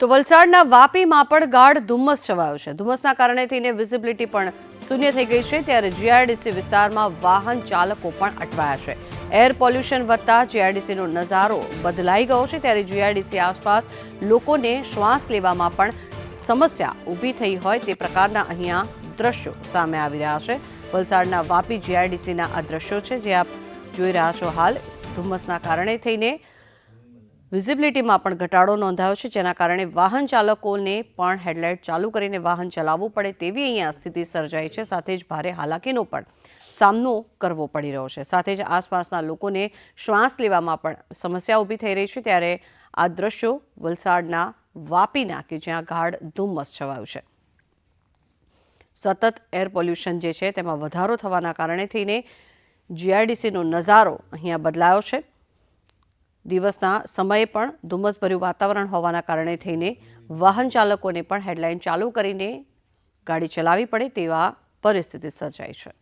તો વલસાડના વાપીમાં પણ ગાઢ ધુમ્મસ છવાયો છે। ધુમ્મસના કારણે થઈને વિઝિબિલિટી પણ શૂન્ય થઈ ગઈ છે। ત્યારે જીઆઈડીસી વિસ્તારમાં વાહન ચાલકો પણ અટવાયા છે। એર પોલ્યુશન વધતા જીઆઈડીસીનો નજારો બદલાઈ ગયો છે। ત્યારે જીઆઈડીસી આસપાસ લોકોને શ્વાસ લેવામાં પણ સમસ્યા ઊભી થઈ હોય તે પ્રકારના અહીંયા દ્રશ્યો સામે આવી રહ્યા છે। વલસાડના વાપી જીઆઈડીસીના આ દ્રશ્યો છે જે આપ જોઈ રહ્યા છો। હાલ ધુમ્મસના કારણે થઈને વિઝિબિલિટીમાં પણ ઘટાડો નોંધાયો છે, જેના કારણે વાહન ચાલકોને પણ હેડલાઇટ ચાલુ કરીને વાહન ચલાવવું પડે તેવી અહીંયા સ્થિતિ સર્જાઈ છે। સાથે જ ભારે હાલાકીનો પણ સામનો કરવો પડી રહ્યો છે। સાથે જ આસપાસના લોકોને શ્વાસ લેવામાં પણ સમસ્યા ઊભી થઈ રહી છે। ત્યારે આ દ્રશ્યો વલસાડના વાપીના કે જ્યાં ગાઢ ધુમ્મસ છવાયું છે। સતત એર પોલ્યુશન જે છે તેમાં વધારો થવાના કારણે થઈને જીઆઈડીસીનો નજારો અહીંયા બદલાયો છે। દિવસના સમયે પણ ધુમ્મસભર્યું વાતાવરણ હોવાના કારણે થઈને વાહન ચાલકોને પણ હેડલાઇન ચાલુ કરીને ગાડી ચલાવવી પડે તેવા પરિસ્થિતિ સર્જાઈ છે।